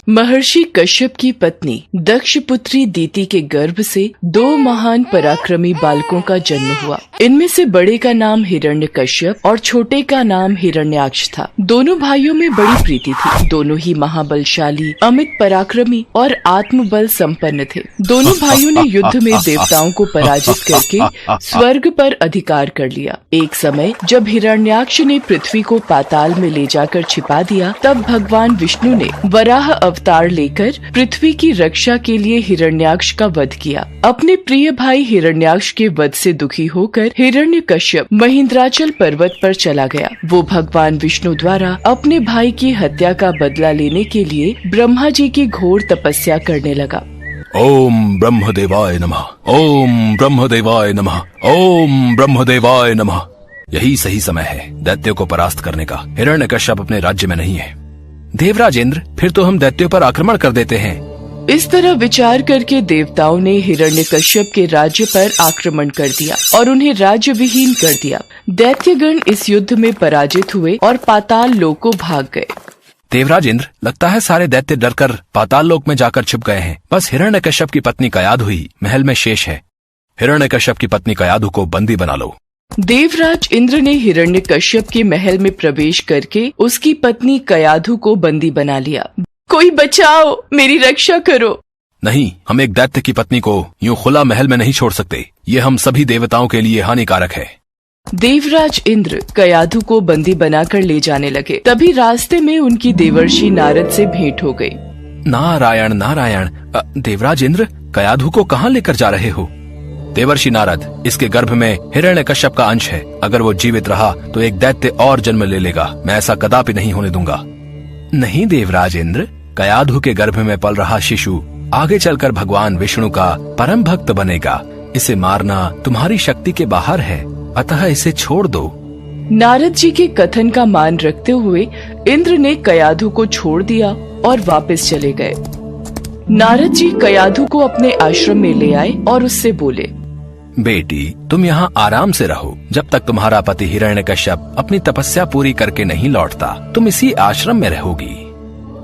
महर्षि कश्यप की पत्नी दक्ष पुत्री दीति के गर्भ से 2 महान पराक्रमी बालकों का जन्म हुआ। इनमें से बड़े का नाम हिरण्यकश्यप और छोटे का नाम हिरण्याक्ष था। दोनों भाइयों में बड़ी प्रीति थी। दोनों ही महाबलशाली, अमित पराक्रमी और आत्मबल संपन्न थे। दोनों भाइयों ने युद्ध में देवताओं को पराजित करके स्वर्ग पर अधिकार कर लिया। एक समय जब हिरण्याक्ष ने पृथ्वी को पाताल में ले जाकर छिपा दिया, तब भगवान विष्णु ने वराह अवतार लेकर पृथ्वी की रक्षा के लिए हिरण्याक्ष का वध किया। अपने प्रिय भाई हिरण्याक्ष के वध से दुखी होकर हिरण्यकश्यप महेंद्राचल पर्वत पर चला गया। वो भगवान विष्णु द्वारा अपने भाई की हत्या का बदला लेने के लिए ब्रह्मा जी की घोर तपस्या करने लगा। ओम ब्रह्मदेवाय नमः, ओम ब्रह्मदेवाय नमः, ओम ब्रह्मदेवाय नमः। यही सही समय है दैत्यों को परास्त करने का। हिरण्यकश्यप अपने राज्य में नहीं है। देवराज इंद्र, फिर तो हम दैत्यों पर आक्रमण कर देते हैं। इस तरह विचार करके देवताओं ने हिरण्यकश्यप के राज्य पर आक्रमण कर दिया और उन्हें राज्य विहीन कर दिया। दैत्यगण इस युद्ध में पराजित हुए और पाताल लोक को भाग गए। देवराज इंद्र, लगता है सारे दैत्य डरकर पाताल लोक में जाकर छिप गए हैं। बस हिरण्यकश्यप की पत्नी कयाधु ही महल में शेष है। हिरण्यकश्यप की पत्नी कयाधु को बंदी बना लो। देवराज इंद्र ने हिरण्यकश्यप के महल में प्रवेश करके उसकी पत्नी कयाधु को बंदी बना लिया। कोई बचाओ, मेरी रक्षा करो। नहीं, हम एक दैत्य की पत्नी को यूं खुला महल में नहीं छोड़ सकते। ये हम सभी देवताओं के लिए हानिकारक है। देवराज इंद्र कयाधु को बंदी बनाकर ले जाने लगे। तभी रास्ते में उनकी देवर्षि नारद से भेंट हो गई। नारायण नारायण। देवराज इंद्र, कयाधु को कहाँ लेकर जा रहे हो? देवर्षि नारद, इसके गर्भ में हिरण्यकश्यप का अंश है। अगर वो जीवित रहा तो एक दैत्य और जन्म ले लेगा। मैं ऐसा कदापि नहीं होने दूंगा। नहीं देवराज इंद्र, कयाधु के गर्भ में पल रहा शिशु आगे चलकर भगवान विष्णु का परम भक्त बनेगा। इसे मारना तुम्हारी शक्ति के बाहर है, अतः इसे छोड़ दो। नारद जी के कथन का मान रखते हुए इंद्र ने कयाधु को छोड़ दिया और वापस चले गए। नारद जी कयाधु को अपने आश्रम में ले आए और उससे बोले, बेटी, तुम यहाँ आराम से रहो जब तक तुम्हारा पति हिरण्यकश्यप अपनी तपस्या पूरी करके नहीं लौटता। तुम इसी आश्रम में रहोगी।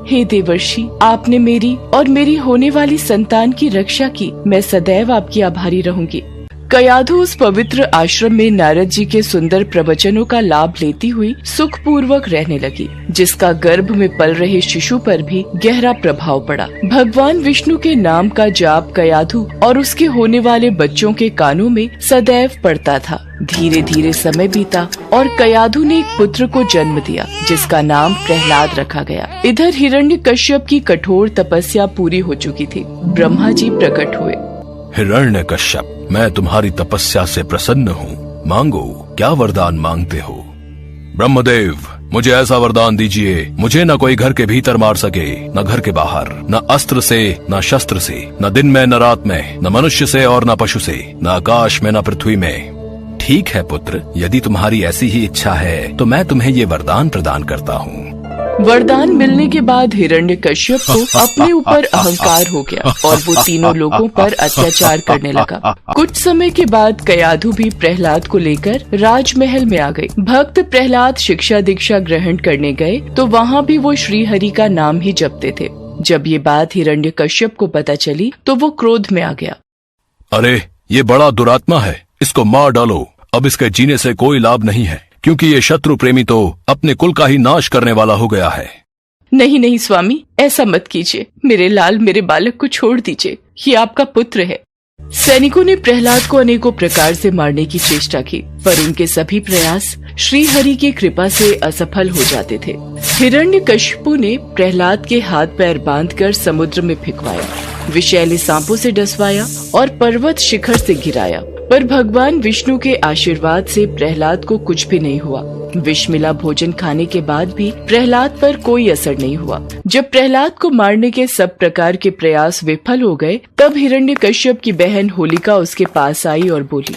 हे देवर्षि, आपने मेरी और मेरी होने वाली संतान की रक्षा की। मैं सदैव आपकी आभारी रहूंगी। कयाधु उस पवित्र आश्रम में नारद जी के सुंदर प्रवचनों का लाभ लेती हुई सुखपूर्वक रहने लगी, जिसका गर्भ में पल रहे शिशु पर भी गहरा प्रभाव पड़ा। भगवान विष्णु के नाम का जाप कयाधु और उसके होने वाले बच्चों के कानों में सदैव पड़ता था। धीरे धीरे समय बीता और कयाधु ने एक पुत्र को जन्म दिया, जिसका नाम प्रहलाद रखा गया। इधर हिरण्यकश्यप की कठोर तपस्या पूरी हो चुकी थी। ब्रह्मा जी प्रकट हुए। हिरण्यकश्यप, मैं तुम्हारी तपस्या से प्रसन्न हूँ। मांगो, क्या वरदान मांगते हो? ब्रह्मदेव, मुझे ऐसा वरदान दीजिए, मुझे न कोई घर के भीतर मार सके, न घर के बाहर, न अस्त्र से, न शस्त्र से, न दिन में न रात में, न मनुष्य से और न पशु से, न आकाश में न पृथ्वी में। ठीक है पुत्र, यदि तुम्हारी ऐसी ही इच्छा है तो मैं तुम्हें ये वरदान प्रदान करता हूँ। वरदान मिलने के बाद हिरण्यकश्यप को अपने ऊपर अहंकार हो गया और वो तीनों लोगों पर अत्याचार करने लगा। कुछ समय के बाद कयाधु भी प्रहलाद को लेकर राजमहल में आ गई। भक्त प्रहलाद शिक्षा दीक्षा ग्रहण करने गए तो वहाँ भी वो श्री हरि का नाम ही जपते थे। जब ये बात हिरण्यकश्यप को पता चली तो वो क्रोध में आ गया। अरे, ये बड़ा दुरात्मा है, इसको मार डालो। अब इसके जीने से कोई लाभ नहीं है, क्योंकि ये शत्रु प्रेमी तो अपने कुल का ही नाश करने वाला हो गया है। नहीं नहीं स्वामी, ऐसा मत कीजिए। मेरे लाल, मेरे बालक को छोड़ दीजिए। ये आपका पुत्र है। सैनिकों ने प्रहलाद को अनेकों प्रकार से मारने की चेष्टा की, पर उनके सभी प्रयास श्री हरि की कृपा से असफल हो जाते थे। हिरण्यकश्यपु ने प्रहलाद के हाथ पैर बांधकर समुद्र में फेंकवाया, विषैले सांपों से डसवाया और पर्वत शिखर से गिराया, पर भगवान विष्णु के आशीर्वाद से प्रहलाद को कुछ भी नहीं हुआ। विष मिला भोजन खाने के बाद भी प्रहलाद पर कोई असर नहीं हुआ। जब प्रहलाद को मारने के सब प्रकार के प्रयास विफल हो गए, तब हिरण्यकश्यप की बहन होलिका उसके पास आई और बोली,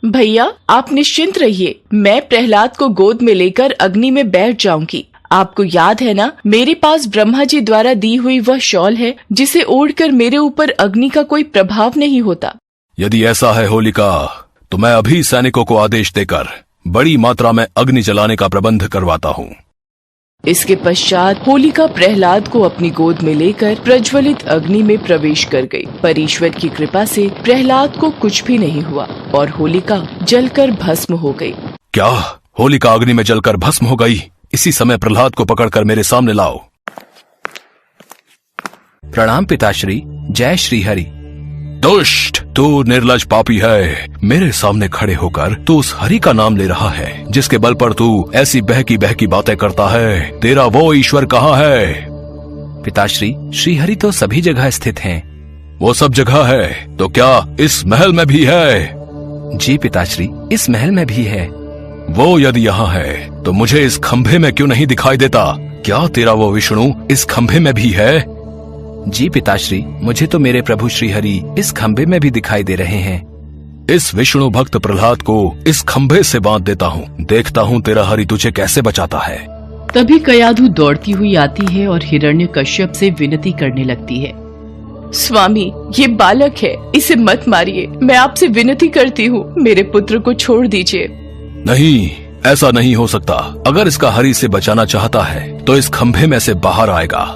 भैया, आप निश्चिंत रहिए, मैं प्रहलाद को गोद में लेकर अग्नि में बैठ जाऊंगी। आपको याद है ना, मेरे पास ब्रह्मा जी द्वारा दी हुई वह शॉल है, जिसे ओढ़कर मेरे ऊपर अग्नि का कोई प्रभाव नहीं होता। यदि ऐसा है होलिका, तो मैं अभी सैनिकों को आदेश देकर बड़ी मात्रा में अग्नि जलाने का प्रबंध करवाता हूँ। इसके पश्चात होलिका प्रहलाद को अपनी गोद में लेकर प्रज्वलित अग्नि में प्रवेश कर गई, पर ईश्वर की कृपा से प्रहलाद को कुछ भी नहीं हुआ और होलिका जलकर भस्म हो गई। क्या होलिका अग्नि में जलकर भस्म हो गई? इसी समय प्रहलाद को पकड़कर मेरे सामने लाओ। प्रणाम पिताश्री, जय श्री हरि। दुष्ट, तू निर्लज पापी है। मेरे सामने खड़े होकर तू उस हरि का नाम ले रहा है जिसके बल पर तू ऐसी बहकी बहकी बातें करता है। तेरा वो ईश्वर कहाँ है? पिताश्री, श्री हरि तो सभी जगह स्थित हैं। वो सब जगह है तो क्या इस महल में भी है? जी पिताश्री, इस महल में भी है। वो यदि यहाँ है तो मुझे इस खंभे में क्यों नहीं दिखाई देता? क्या तेरा वो विष्णु इस खंभे में भी है? जी पिताश्री, मुझे तो मेरे प्रभु श्री हरि इस खंभे में भी दिखाई दे रहे हैं। इस विष्णु भक्त प्रहलाद को इस खंभे से बांध देता हूँ। देखता हूँ तेरा हरि तुझे कैसे बचाता है। तभी कयाधु दौड़ती हुई आती है और हिरण्यकश्यप से विनती करने लगती है। स्वामी, ये बालक है, इसे मत मारिए। मैं आपसे विनती करती हूँ, मेरे पुत्र को छोड़ दीजिए। नहीं, ऐसा नहीं हो सकता। अगर इसका हरि से बचाना चाहता है तो इस खंभे में से बाहर आएगा।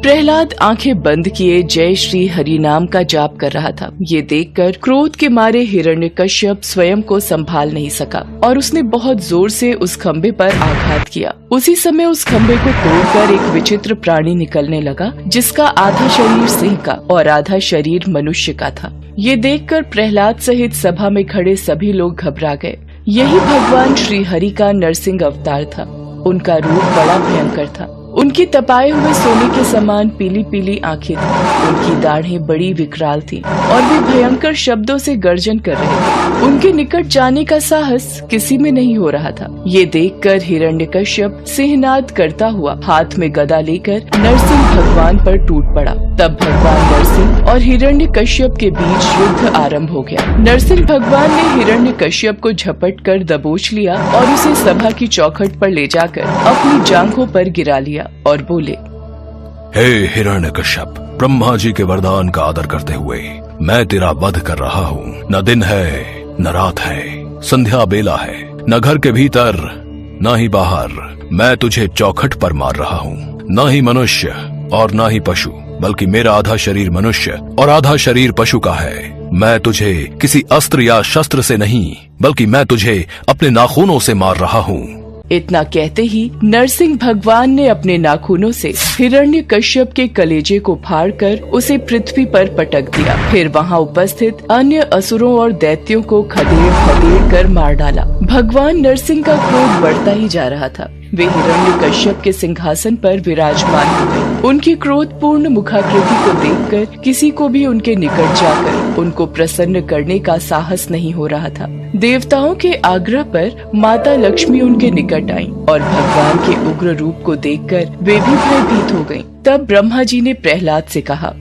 प्रहलाद आंखें बंद किए जय श्री हरि नाम का जाप कर रहा था। ये देखकर क्रोध के मारे हिरण्यकश्यप स्वयं को संभाल नहीं सका और उसने बहुत जोर से उस खंभे पर आघात किया। उसी समय उस खंभे को तोड़कर एक विचित्र प्राणी निकलने लगा जिसका आधा शरीर सिंह का और आधा शरीर मनुष्य का था। ये देखकर प्रहलाद सहित सभा में खड़े सभी लोग घबरा गए। यही भगवान श्री हरि का नरसिंह अवतार था। उनका रूप बड़ा भयंकर था। उनकी तपाए हुए सोने के समान पीली पीली आंखें थी। उनकी दाढ़ें बड़ी विकराल थी और वे भयंकर शब्दों से गर्जन कर रहे थे। उनके निकट जाने का साहस किसी में नहीं हो रहा था। ये देखकर हिरण्यकश्यप सिंहनाद करता हुआ हाथ में गदा लेकर नरसिंह भगवान पर टूट पड़ा। तब भगवान नरसिंह और हिरण्यकश्यप के बीच युद्ध आरंभ हो गया। नरसिंह भगवान ने हिरण्यकश्यप को झपट कर दबोच लिया और उसे सभा की चौखट पर ले जाकर अपनी जांघों पर गिरा लिया और बोले, हे हिरण्यकश्यप, ब्रह्मा जी के वरदान का आदर करते हुए मैं तेरा वध कर रहा हूँ। न दिन है न रात है, संध्या बेला है, न घर के भीतर न ही बाहर। मैं तुझे चौखट पर मार रहा हूँ। न ही मनुष्य और न ही पशु, बल्कि मेरा आधा शरीर मनुष्य और आधा शरीर पशु का है। मैं तुझे किसी अस्त्र या शस्त्र से नहीं, बल्कि मैं तुझे अपने नाखूनों से मार रहा हूँ। इतना कहते ही नरसिंह भगवान ने अपने नाखूनों से हिरण्यकश्यप के कलेजे को फाड़कर उसे पृथ्वी पर पटक दिया। फिर वहां उपस्थित अन्य असुरों और दैत्यों को खदेड़ कर मार डाला। भगवान नरसिंह का क्रोध बढ़ता ही जा रहा था। वे हिरण्यकश्यप के सिंहासन पर विराजमान हो गए। उनकी क्रोधपूर्ण मुखाकृति को देखकर किसी को भी उनके निकट जाकर उनको प्रसन्न करने का साहस नहीं हो रहा था। देवताओं के आग्रह पर माता लक्ष्मी उनके निकट आईं और भगवान के उग्र रूप को देखकर वे भी भयभीत हो गईं। तब ब्रह्मा जी ने प्रहलाद से कहा,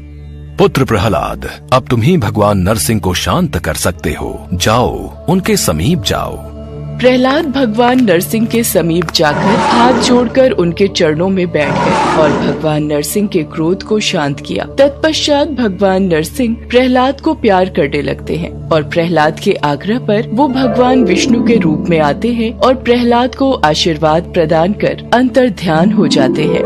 पुत्र प्रहलाद, अब तुम ही भगवान नरसिंह को शांत कर सकते हो। जाओ, उनके समीप जाओ। प्रहलाद भगवान नरसिंह के समीप जाकर हाथ जोड़कर उनके चरणों में बैठ गए और भगवान नरसिंह के क्रोध को शांत किया। तत्पश्चात भगवान नरसिंह प्रहलाद को प्यार करने लगते हैं और प्रहलाद के आग्रह पर वो भगवान विष्णु के रूप में आते हैं और प्रहलाद को आशीर्वाद प्रदान कर अंतर्ध्यान हो जाते हैं।